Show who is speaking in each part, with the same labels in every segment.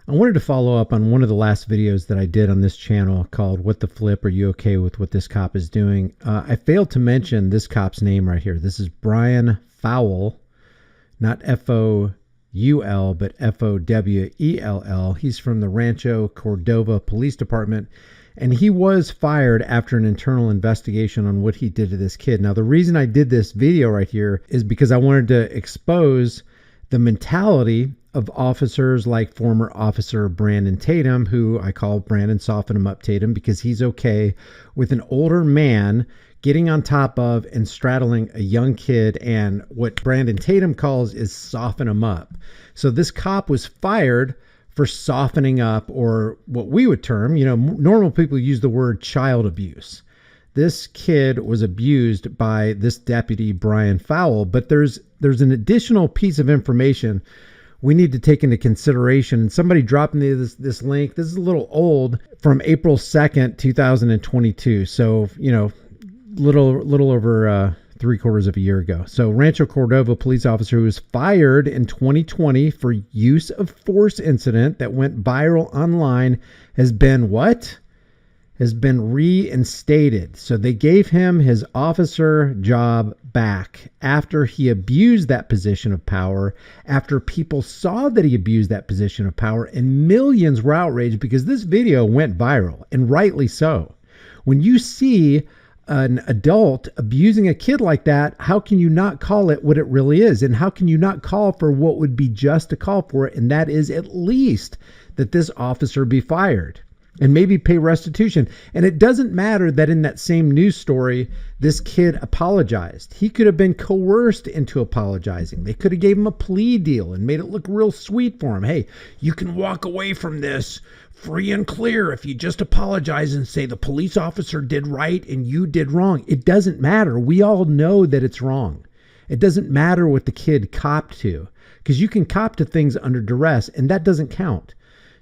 Speaker 1: I wanted to follow up on one of the last videos that I did on this channel called What the Flip? Are You Okay with What This Cop is Doing? I failed to mention this cop's name right here. This is Brian Fowle, not F-O-U-L, but F-O-W-E-L-L. He's from the Rancho Cordova Police Department, and he was fired after an internal investigation on what he did to this kid. Now, the reason I did this video right here is because I wanted to expose the mentality of officers like former officer Brandon Tatum, who I call Brandon Soften Him Up Tatum, because he's okay with an older man getting on top of and straddling a young kid, and what Brandon Tatum calls is soften him up. So this cop was fired for softening up, or what we would term, normal people use the word child abuse. This kid was abused by this deputy, Brian Fowle, but there's an additional piece of information we need to take into consideration. And somebody dropped me this link. This is a little old, from April 2nd, 2022. So, little over 3/4 of a year ago. So Rancho Cordova police officer who was fired in 2020 for use of force incident that went viral online has been what? Has been reinstated. So they gave him his officer job back after he abused that position of power, after people saw that he abused that position of power, and millions were outraged because this video went viral, and rightly so. When you see an adult abusing a kid like that, how can you not call it what it really is? And how can you not call for what would be just to call for it? And that is at least that this officer be fired and maybe pay restitution. And it doesn't matter that in that same news story, this kid apologized. He could have been coerced into apologizing. They could have gave him a plea deal and made it look real sweet for him. Hey, you can walk away from this free and clear if you just apologize and say the police officer did right and you did wrong. It doesn't matter. We all know that it's wrong. It doesn't matter what the kid copped to, because you can cop to things under duress, and that doesn't count.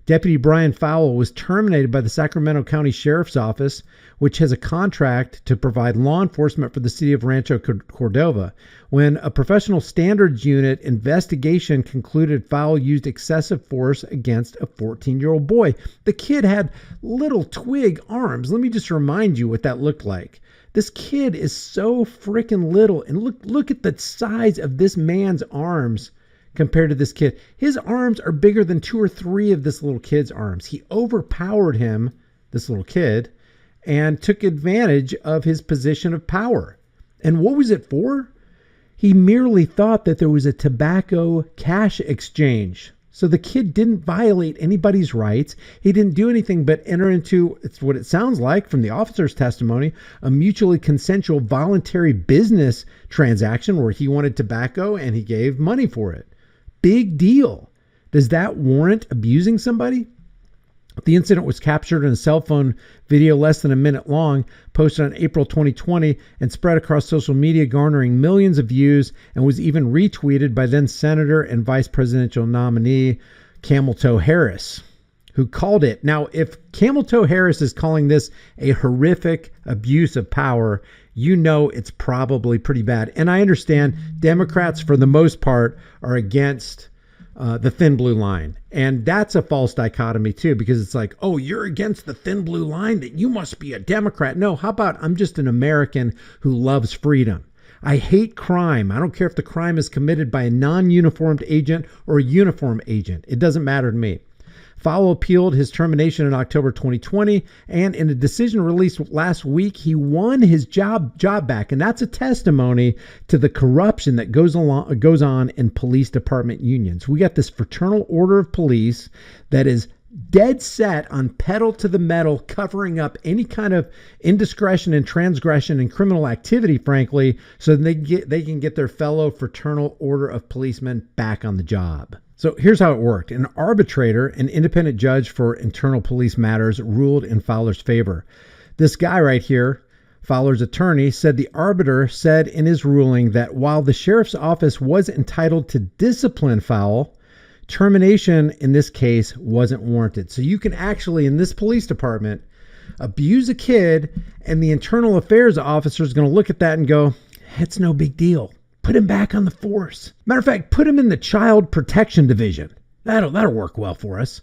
Speaker 1: Deputy Brian Fowle was terminated by the Sacramento County Sheriff's Office, which has a contract to provide law enforcement for the city of Rancho Cordova. When a professional standards unit investigation concluded Fowle used excessive force against a 14-year-old boy. The kid had little twig arms. Let me just remind you what that looked like. This kid is so freaking little, and look at the size of this man's arms compared to this kid. His arms are bigger than 2 or 3 of this little kid's arms. He overpowered him, this little kid, and took advantage of his position of power. And what was it for? He merely thought that there was a tobacco cash exchange. So the kid didn't violate anybody's rights. He didn't do anything but enter into, it's what it sounds like from the officer's testimony, a mutually consensual voluntary business transaction where he wanted tobacco and he gave money for it. Big deal. Does that warrant abusing somebody? The incident was captured in a cell phone video less than a minute long, posted on April 2020, and spread across social media, garnering millions of views, and was even retweeted by then Senator and Vice Presidential nominee Camel Toe Harris, who called it. Now, if Camel Toe Harris is calling this a horrific abuse of power, you know it's probably pretty bad. And I understand Democrats, for the most part, are against the thin blue line. And that's a false dichotomy too, because it's like, oh, you're against the thin blue line, that you must be a Democrat. No, how about I'm just an American who loves freedom. I hate crime. I don't care if the crime is committed by a non-uniformed agent or a uniform agent. It doesn't matter to me. Fowle appealed his termination in October 2020, and in a decision released last week, he won his job back. And that's a testimony to the corruption that goes on in police department unions. We got this fraternal order of police that is dead set on pedal to the metal, covering up any kind of indiscretion and transgression and criminal activity, frankly, so they can get their fellow fraternal order of policemen back on the job. So here's how it worked. An arbitrator, an independent judge for internal police matters, ruled in Fowler's favor. This guy right here, Fowler's attorney, said the arbiter said in his ruling that while the sheriff's office was entitled to discipline Fowle, termination in this case wasn't warranted. So you can actually, in this police department, abuse a kid, and the internal affairs officer is going to look at that and go, it's no big deal. Put him back on the force. Matter of fact, put him in the child protection division. That'll work well for us.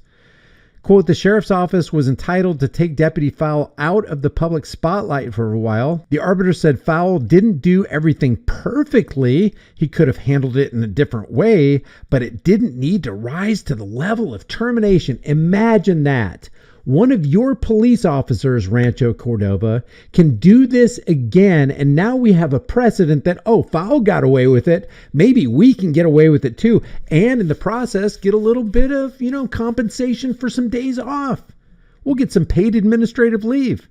Speaker 1: Quote, the sheriff's office was entitled to take Deputy Fowle out of the public spotlight for a while. The arbiter said Fowle didn't do everything perfectly. He could have handled it in a different way, but it didn't need to rise to the level of termination. Imagine that. One of your police officers, Rancho Cordova, can do this again, and now we have a precedent that, oh, Fowle got away with it. Maybe we can get away with it too, and in the process, get a little bit of, compensation for some days off. We'll get some paid administrative leave.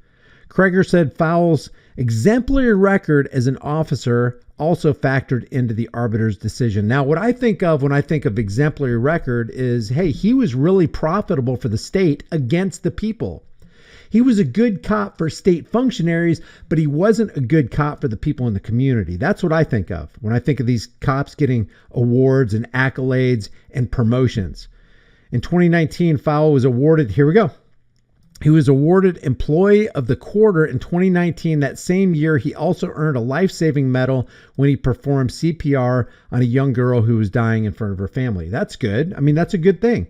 Speaker 1: Kreger said Fowle's exemplary record as an officer also factored into the arbiter's decision. Now, what I think of when I think of exemplary record is, hey, he was really profitable for the state against the people. He was a good cop for state functionaries, but he wasn't a good cop for the people in the community. That's what I think of when I think of these cops getting awards and accolades and promotions. In 2019, Fowle was awarded, here we go. He was awarded Employee of the Quarter in 2019. That same year, he also earned a life-saving medal when he performed CPR on a young girl who was dying in front of her family. That's good. I mean, that's a good thing.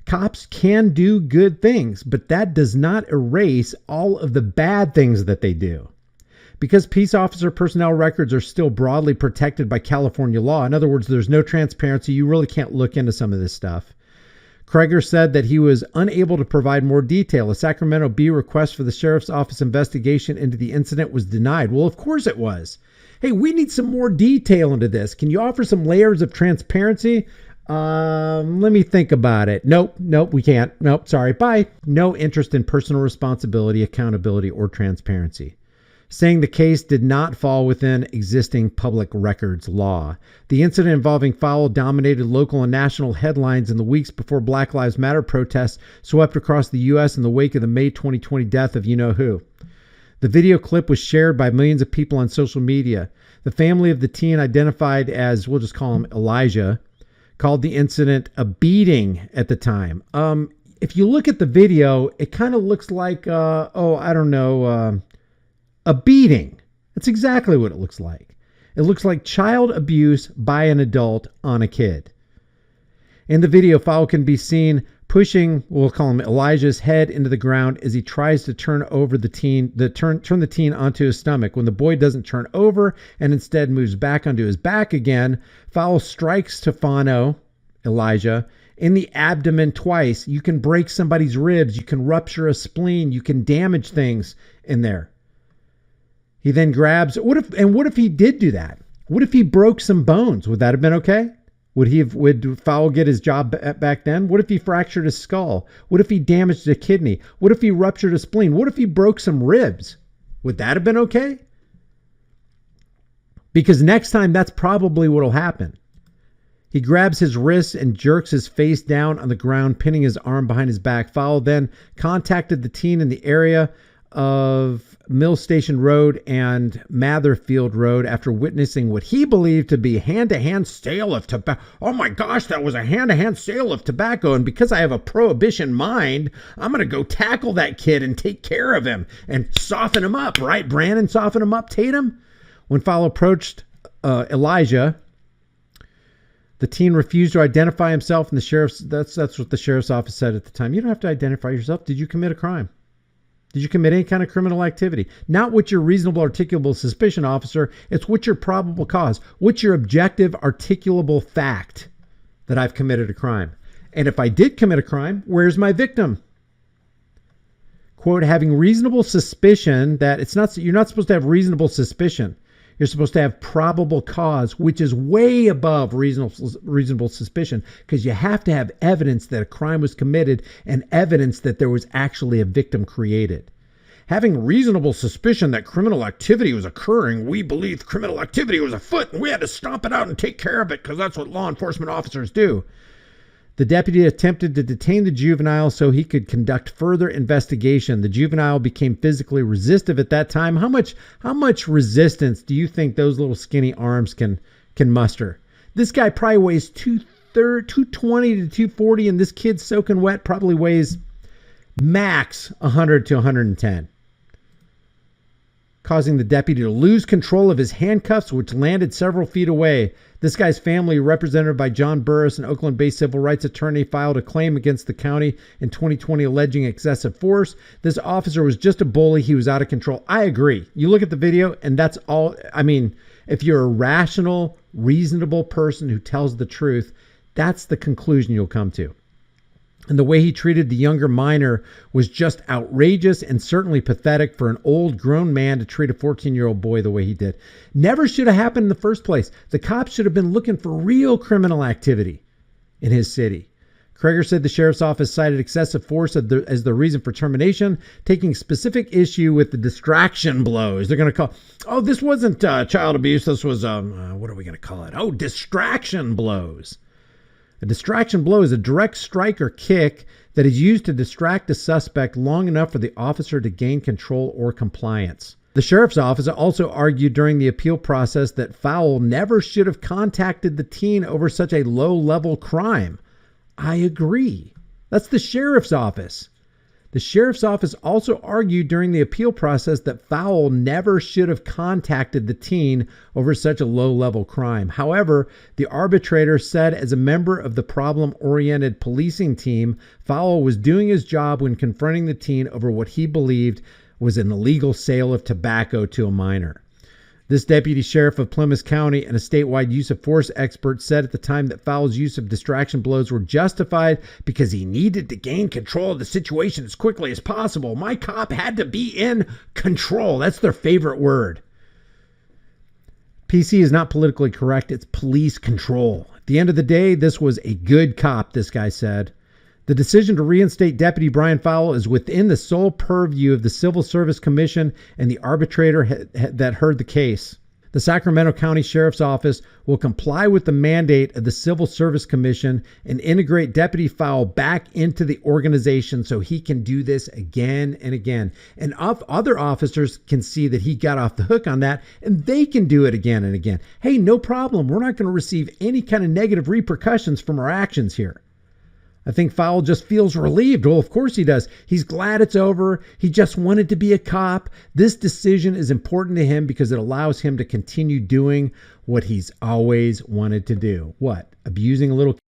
Speaker 1: Cops can do good things, but that does not erase all of the bad things that they do. Because peace officer personnel records are still broadly protected by California law, in other words, there's no transparency, you really can't look into some of this stuff. Kreger said that he was unable to provide more detail. A Sacramento Bee request for the sheriff's office investigation into the incident was denied. Well, of course it was. Hey, we need some more detail into this. Can you offer some layers of transparency? Let me think about it. Nope, we can't. Nope, sorry, bye. No interest in personal responsibility, accountability, or transparency. Saying the case did not fall within existing public records law. The incident involving Fowle dominated local and national headlines in the weeks before Black Lives Matter protests swept across the U.S. in the wake of the May 2020 death of you-know-who. The video clip was shared by millions of people on social media. The family of the teen, identified as, we'll just call him Elijah, called the incident a beating at the time. If you look at the video, it kind of looks like, a beating. That's exactly what it looks like. It looks like child abuse by an adult on a kid. In the video, Fowle can be seen pushing, we'll call him Elijah's head into the ground as he tries to turn the teen onto his stomach. When the boy doesn't turn over and instead moves back onto his back again, Fowle strikes Stefano, Elijah, in the abdomen twice. You can break somebody's ribs. You can rupture a spleen. You can damage things in there. He then grabs, what if he did do that? What if he broke some bones? Would that have been okay? Would Fowle get his job back then? What if he fractured his skull? What if he damaged a kidney? What if he ruptured a spleen? What if he broke some ribs? Would that have been okay? Because next time, that's probably what will happen. He grabs his wrists and jerks his face down on the ground, pinning his arm behind his back. Fowle then contacted the teen in the area of Mill Station Road and Matherfield Road after witnessing what he believed to be hand-to-hand sale of tobacco. Oh my gosh, that was a hand-to-hand sale of tobacco. And because I have a prohibition mind, I'm going to go tackle that kid and take care of him and soften him up, right, Brandon? Soften him up, Tatum? When Fowle approached Elijah, the teen refused to identify himself, and that's what the sheriff's office said at the time. You don't have to identify yourself. Did you commit a crime? Did you commit any kind of criminal activity? Not what's your reasonable articulable suspicion, officer. It's what's your probable cause. What's your objective articulable fact that I've committed a crime? And if I did commit a crime, where's my victim? Quote, having reasonable suspicion that you're not supposed to have reasonable suspicion. You're supposed to have probable cause, which is way above reasonable suspicion, because you have to have evidence that a crime was committed and evidence that there was actually a victim created. Having reasonable suspicion that criminal activity was occurring, we believed criminal activity was afoot and we had to stomp it out and take care of it because that's what law enforcement officers do. The deputy attempted to detain the juvenile so he could conduct further investigation. The juvenile became physically resistive at that time. How much resistance do you think those little skinny arms can muster? This guy probably weighs 220 to 240, and this kid soaking wet probably weighs max 100 to 110. causing the deputy to lose control of his handcuffs, which landed several feet away. This guy's family, represented by John Burris, an Oakland-based civil rights attorney, filed a claim against the county in 2020 alleging excessive force. This officer was just a bully. He was out of control. I agree. You look at the video and that's all. I mean, if you're a rational, reasonable person who tells the truth, that's the conclusion you'll come to. And the way he treated the younger minor was just outrageous and certainly pathetic for an old grown man to treat a 14-year-old boy the way he did. Never should have happened in the first place. The cops should have been looking for real criminal activity in his city. Kreger said the sheriff's office cited excessive force as the reason for termination, taking specific issue with the distraction blows. They're going to call, oh, this wasn't child abuse. This was, what are we going to call it? Oh, distraction blows. A distraction blow is a direct strike or kick that is used to distract a suspect long enough for the officer to gain control or compliance. The sheriff's office also argued during the appeal process that Fowle never should have contacted the teen over such a low-level crime. I agree. That's the sheriff's office. The sheriff's office also argued during the appeal process that Fowle never should have contacted the teen over such a low-level crime. However, the arbitrator said as a member of the problem-oriented policing team, Fowle was doing his job when confronting the teen over what he believed was an illegal sale of tobacco to a minor. This deputy sheriff of Plymouth County and a statewide use of force expert said at the time that Fowle's use of distraction blows were justified because he needed to gain control of the situation as quickly as possible. My cop had to be in control. That's their favorite word. PC is not politically correct. It's police control. At the end of the day, this was a good cop, this guy said. The decision to reinstate Deputy Brian Fowle is within the sole purview of the Civil Service Commission and the arbitrator that heard the case. The Sacramento County Sheriff's Office will comply with the mandate of the Civil Service Commission and integrate Deputy Fowle back into the organization so he can do this again and again. And other officers can see that he got off the hook on that and they can do it again and again. Hey, no problem. We're not going to receive any kind of negative repercussions from our actions here. I think Fowle just feels relieved. Well, of course he does. He's glad it's over. He just wanted to be a cop. This decision is important to him because it allows him to continue doing what he's always wanted to do. What? Abusing a little kid.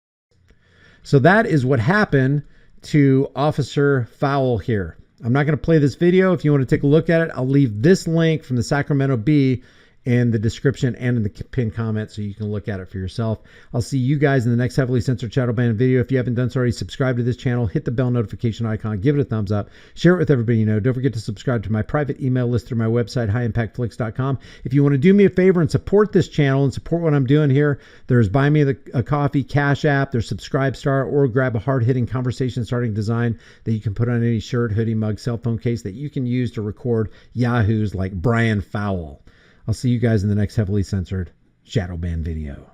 Speaker 1: So that is what happened to Officer Fowle here. I'm not going to play this video. If you want to take a look at it, I'll leave this link from the Sacramento Bee in the description and in the pinned comment so you can look at it for yourself. I'll see you guys in the next heavily censored shadow banned video. If you haven't done so already, subscribe to this channel, hit the bell notification icon, give it a thumbs up, share it with everybody you know. Don't forget to subscribe to my private email list through my website, highimpactflix.com. If you want to do me a favor and support this channel and support what I'm doing here, there's Buy Me a Coffee, Cash App, there's Subscribe Star, or grab a hard-hitting conversation starting design that you can put on any shirt, hoodie, mug, cell phone case that you can use to record yahoos like Brian Fowle. I'll see you guys in the next heavily censored shadow ban video.